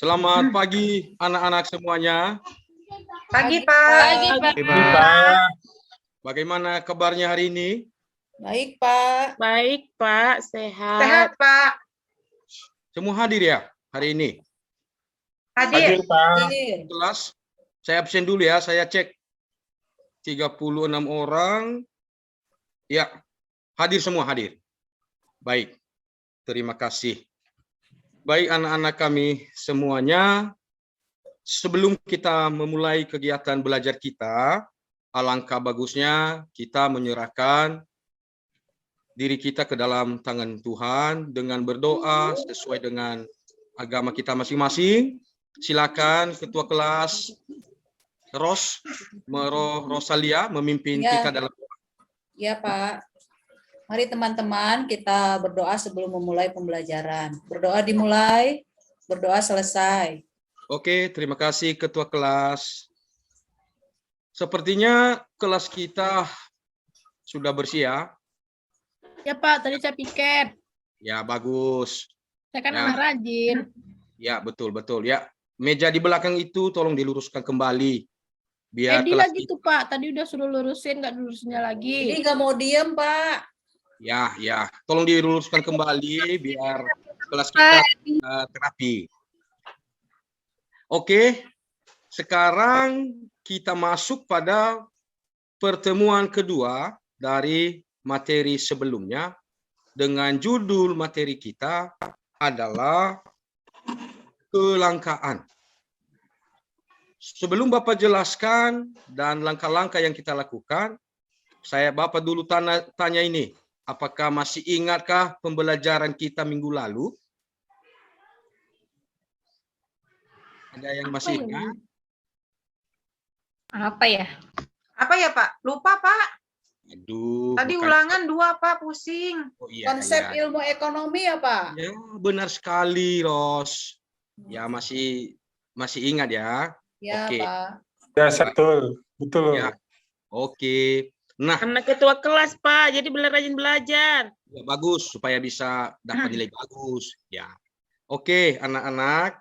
Selamat pagi anak-anak semuanya. Pagi, Pak. Pagi, Pak. Bagaimana kabarnya hari ini? Baik, Pak. Baik, Pak. Sehat. Sehat, Pak. Semua hadir ya hari ini? Hadir. Hadir. Kelas, saya absen dulu ya, saya cek. 36 orang. Ya, hadir semua, hadir. Baik, terima kasih. Baik anak-anak kami semuanya, sebelum kita memulai kegiatan belajar kita, alangkah bagusnya kita menyerahkan diri kita ke dalam tangan Tuhan dengan berdoa sesuai dengan agama kita masing-masing. Silakan Ketua Kelas Rosalia memimpin Ya. kita dalam. Ya, Pak. Mari teman-teman kita berdoa sebelum memulai pembelajaran. Berdoa dimulai, berdoa selesai. Oke, terima kasih Ketua Kelas. Sepertinya kelas kita sudah bersih ya. Ya, Pak. Tadi saya piket. Ya, bagus. Saya kan Ya. anak rajin. Ya, betul ya. Meja di belakang itu tolong diluruskan kembali. Biar Edi kelas lagi tuh, Pak. Tadi udah suruh lurusin, nggak lurusinnya Ini lagi. nggak mau diem, Pak. Ya, tolong diluruskan kembali biar kelas kita terapi. Oke, sekarang kita masuk pada pertemuan kedua dari materi sebelumnya dengan judul materi kita adalah kelangkaan. Sebelum Bapak jelaskan dan langkah-langkah yang kita lakukan, Bapak dulu tanya ini. Apakah masih ingatkah pembelajaran kita minggu lalu? Ada yang masih ingat? Apa ya? Apa ya, Pak? Lupa, Pak. Aduh. Tadi bukan- ulangan 2, Pak. Pusing. Oh, iya, Konsep iya. ilmu ekonomi ya, Pak? Ya, benar sekali, Ros. Ya, masih ingat ya. Ya, Oke. Pak. Ya, betul. Ya. Oke. Nah, Anak ketua kelas, Pak. Jadi rajin belajar. ya, bagus supaya bisa dapat nilai bagus. Ya. Oke, anak-anak.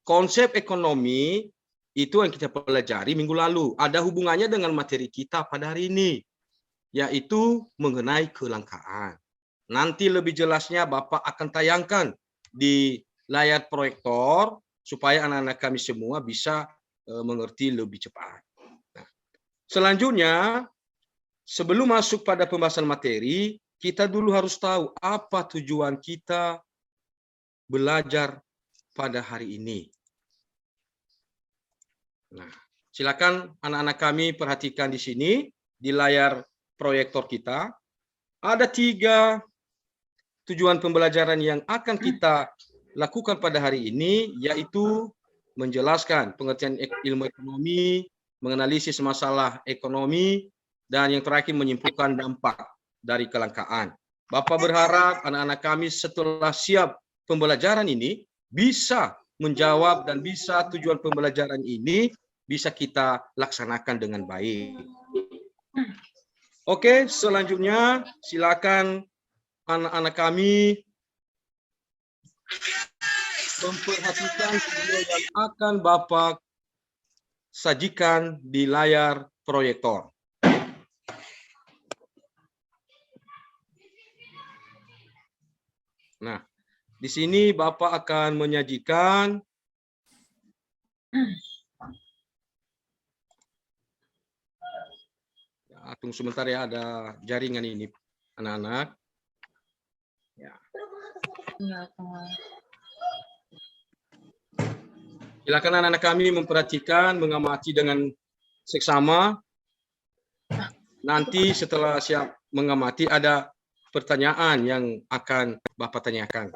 Konsep ekonomi itu yang kita pelajari minggu lalu. Ada hubungannya dengan materi kita pada hari ini, yaitu mengenai kelangkaan. Nanti lebih jelasnya Bapak akan tayangkan di layar proyektor supaya anak-anak kami semua bisa mengerti lebih cepat. Nah, selanjutnya, sebelum masuk pada pembahasan materi, kita dulu harus tahu apa tujuan kita belajar pada hari ini. Nah, silakan anak-anak kami perhatikan di sini, di layar proyektor kita. Ada 3 tujuan pembelajaran yang akan kita lakukan pada hari ini, yaitu menjelaskan pengertian ilmu ekonomi, menganalisis masalah ekonomi, dan yang terakhir menyimpulkan dampak dari kelangkaan. Bapak berharap anak-anak kami setelah siap pembelajaran ini bisa menjawab dan bisa tujuan pembelajaran ini bisa kita laksanakan dengan baik. Oke, selanjutnya silakan anak-anak kami memperhatikan video yang akan Bapak sajikan di layar proyektor. Nah, di sini Bapak akan menyajikan tunggu sebentar ya, ada jaringan ini anak-anak. Ya. Silakan anak-anak kami memperhatikan, mengamati dengan seksama. Nanti setelah siap mengamati ada pertanyaan yang akan Bapak tanyakan.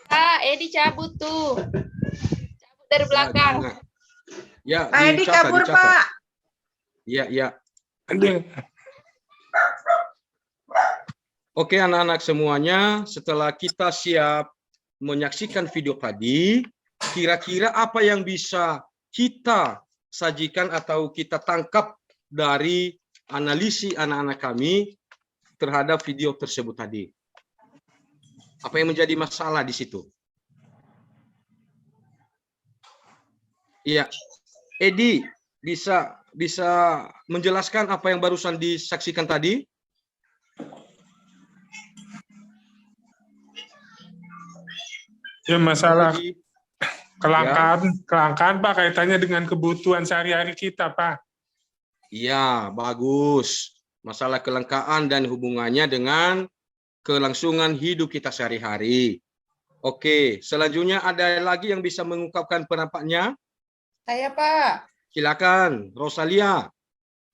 Pak, Edi cabut tuh. Cabut dari belakang. Ya, Pak Edi dicatat, kabur, dicatat. Pak. Iya, iya. Ada. Oke, anak-anak semuanya, setelah kita siap menyaksikan video tadi, kira-kira apa yang bisa kita sajikan atau kita tangkap dari analisis anak-anak kami terhadap video tersebut tadi? Apa yang menjadi masalah di situ? Iya, Edi bisa menjelaskan apa yang barusan disaksikan tadi? Ya masalah Edi? kelangkaan Pak kaitannya dengan kebutuhan sehari-hari kita Pak. Iya, bagus. Masalah kelangkaan dan hubungannya dengan kelangsungan hidup kita sehari-hari. Oke, selanjutnya ada lagi yang bisa mengungkapkan pendapatnya? Saya, Pak. Silakan, Rosalia.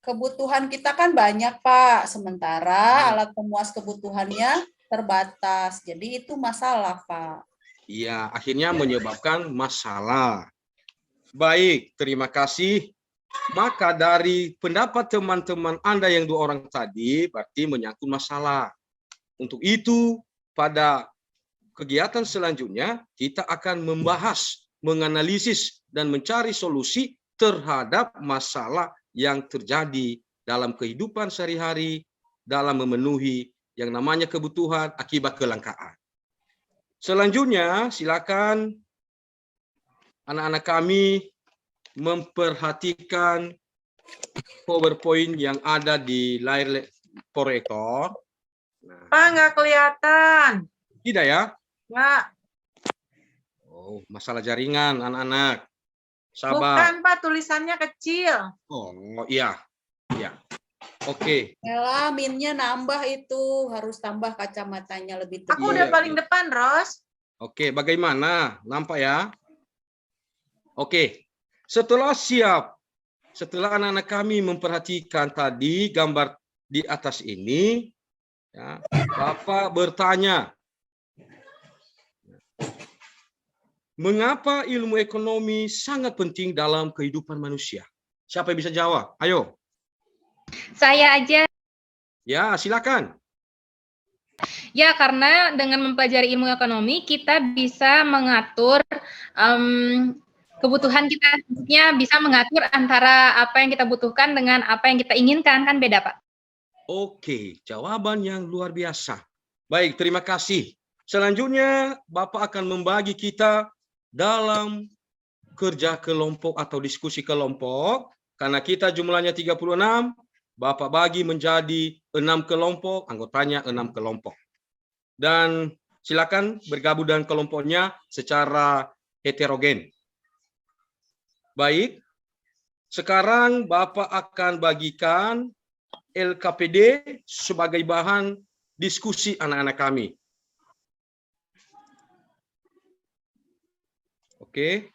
Kebutuhan kita kan banyak, Pak. Sementara alat pemuas kebutuhannya terbatas. Jadi itu masalah, Pak. Iya, akhirnya menyebabkan masalah. Baik, terima kasih. Maka dari pendapat teman-teman Anda yang 2 orang tadi, berarti menyangkut masalah. Untuk itu, pada kegiatan selanjutnya, kita akan membahas, menganalisis, dan mencari solusi terhadap masalah yang terjadi dalam kehidupan sehari-hari, dalam memenuhi yang namanya kebutuhan akibat kelangkaan. Selanjutnya, silakan anak-anak kami memperhatikan PowerPoint yang ada di layar proyektor. Nah, Pak, nggak kelihatan. tidak ya? Nggak. Oh, masalah jaringan anak-anak. Sabar. Bukan, Pak. Tulisannya kecil. Oh, iya. Iya. Oke. Ella, minnya nambah itu. Harus tambah kacamatanya lebih tebal. Aku udah paling depan, Ros. Oke, bagaimana? Nampak ya? Oke. Setelah siap, setelah anak-anak kami memperhatikan tadi gambar di atas ini, ya, Bapak bertanya, mengapa ilmu ekonomi sangat penting dalam kehidupan manusia? Siapa yang bisa jawab? Ayo. Saya aja. Ya, silakan. Ya, karena dengan mempelajari ilmu ekonomi, kita bisa mengatur kebutuhan kita. Maksudnya bisa mengatur antara apa yang kita butuhkan dengan apa yang kita inginkan. Kan beda, Pak. Oke, jawaban yang luar biasa. Baik, terima kasih. Selanjutnya, Bapak akan membagi kita dalam kerja kelompok atau diskusi kelompok. Karena kita jumlahnya 36, Bapak bagi menjadi 6 kelompok, anggotanya 6 kelompok. Dan silakan bergabung dengan kelompoknya secara heterogen. Baik, sekarang Bapak akan bagikan LKPD sebagai bahan diskusi anak-anak kami. Oke.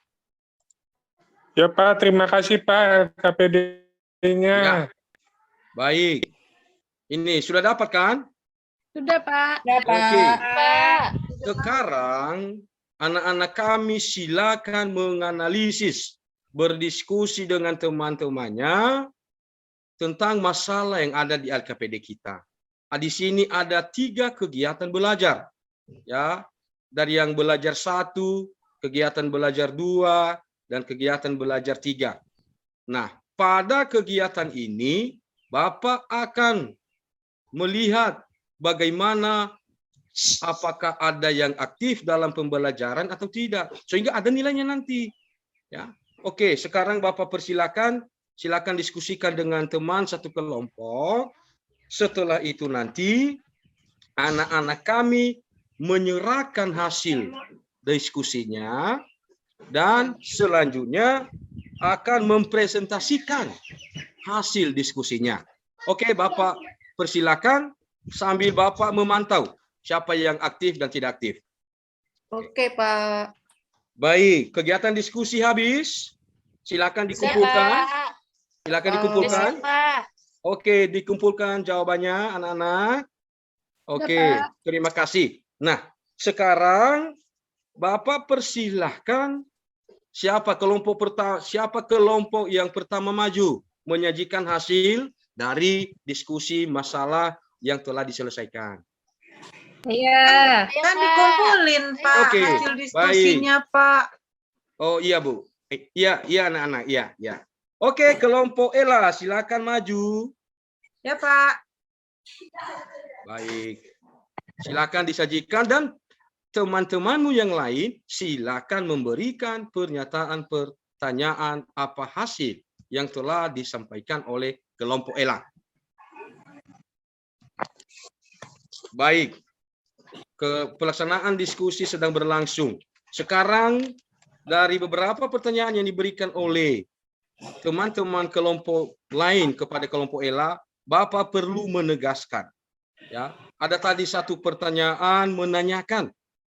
Ya Pak, terima kasih Pak KPD-nya. Ya. Baik. Ini sudah dapat kan? Sudah, Pak. Ya, Pak. Oke. Pak. Sekarang anak-anak kami silakan menganalisis, berdiskusi dengan teman-temannya tentang masalah yang ada di LKPD kita. Di sini ada 3 kegiatan belajar. Ya, dari yang belajar 1, kegiatan belajar 2, dan kegiatan belajar 3. Nah, pada kegiatan ini Bapak akan melihat bagaimana apakah ada yang aktif dalam pembelajaran atau tidak, sehingga ada nilainya nanti. Ya, oke. Sekarang Bapak silakan diskusikan dengan teman satu kelompok. Setelah itu nanti anak-anak kami menyerahkan hasil diskusinya dan selanjutnya akan mempresentasikan hasil diskusinya. Oke, Bapak persilakan sambil Bapak memantau siapa yang aktif dan tidak aktif. Oke, Pak. Baik, kegiatan diskusi habis. Silakan dikumpulkan. Silakan dikumpulkan. Pak. Oke, dikumpulkan jawabannya anak-anak. Oke, terima kasih. Nah, sekarang Bapak persilahkan siapa kelompok yang pertama maju. menyajikan hasil dari diskusi masalah yang telah diselesaikan. Iya. Kan dikumpulin, Pak, Oke, hasil diskusinya, Pak. Oh iya Bu. Iya anak-anak, iya. Oke, kelompok Ela, silakan maju. Ya, Pak. Baik. Silakan disajikan dan teman-temanmu yang lain silakan memberikan pernyataan pertanyaan apa hasil yang telah disampaikan oleh kelompok Ela. Baik. Pelaksanaan diskusi sedang berlangsung. Sekarang dari beberapa pertanyaan yang diberikan oleh teman-teman kelompok lain kepada kelompok Ela, Bapak perlu menegaskan. Ya, ada tadi satu pertanyaan menanyakan,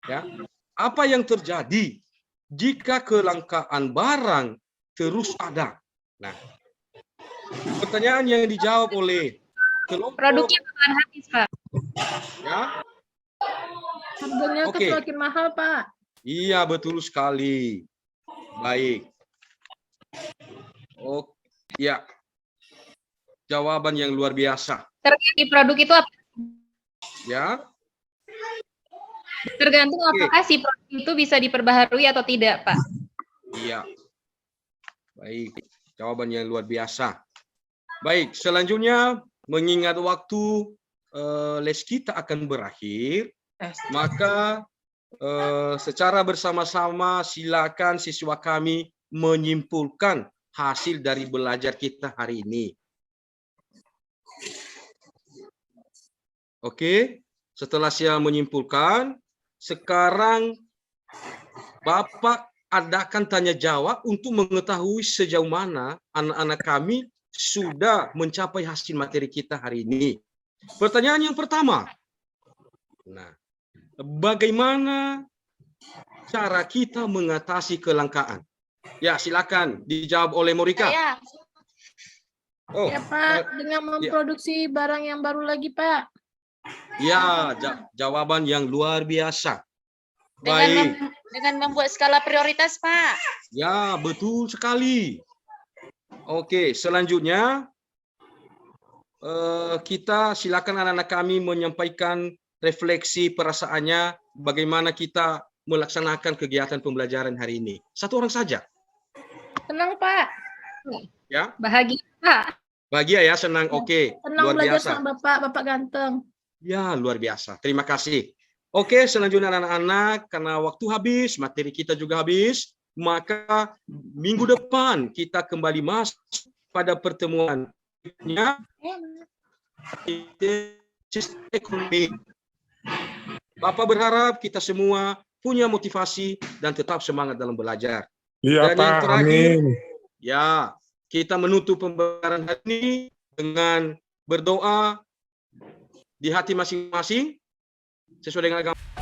ya, apa yang terjadi jika kelangkaan barang terus ada. Nah, pertanyaan yang dijawab oleh kelompok Produknya bakalan habis, Pak. ya. Harganya Oke. semakin mahal, Pak. Iya, betul sekali. Baik. Oh, ya. Jawaban yang luar biasa. Tergantung produk itu apa? Ya. Tergantung Oke. apakah si produk itu bisa diperbaharui atau tidak, Pak. Iya. Baik. Jawaban yang luar biasa. Baik, selanjutnya mengingat waktu les kita akan berakhir, maka secara bersama-sama silakan siswa kami menyimpulkan hasil dari belajar kita hari ini. Oke, setelah saya menyimpulkan, sekarang Bapak adakan tanya jawab untuk mengetahui sejauh mana anak-anak kami sudah mencapai hasil materi kita hari ini. Pertanyaan yang pertama. Nah, bagaimana cara kita mengatasi kelangkaan? Ya, silakan dijawab oleh Morika. Saya. Oh, Ya, Pak, dengan memproduksi barang yang baru lagi, Pak. ya, jawaban yang luar biasa. Baik. Dengan membuat skala prioritas, Pak. Ya, betul sekali. Oke, selanjutnya kita silakan anak-anak kami menyampaikan refleksi perasaannya bagaimana kita melaksanakan kegiatan pembelajaran hari ini. Satu orang saja. Senang, Pak. Ya, Bahagia, Pak. bahagia ya, senang. Oke, Senang luar belajar biasa. sama Bapak, Bapak ganteng. Ya, luar biasa. Terima kasih. Oke, selanjutnya anak-anak, karena waktu habis, materi kita juga habis, maka minggu depan kita kembali masuk pada pertemuan sistem ekonomi. Bapak berharap kita semua punya motivasi dan tetap semangat dalam belajar. Iya, Dan yang Pak. terakhir, Amin. ya, kita menutup pembelajaran hari ini dengan berdoa di hati masing-masing sesuai dengan agama.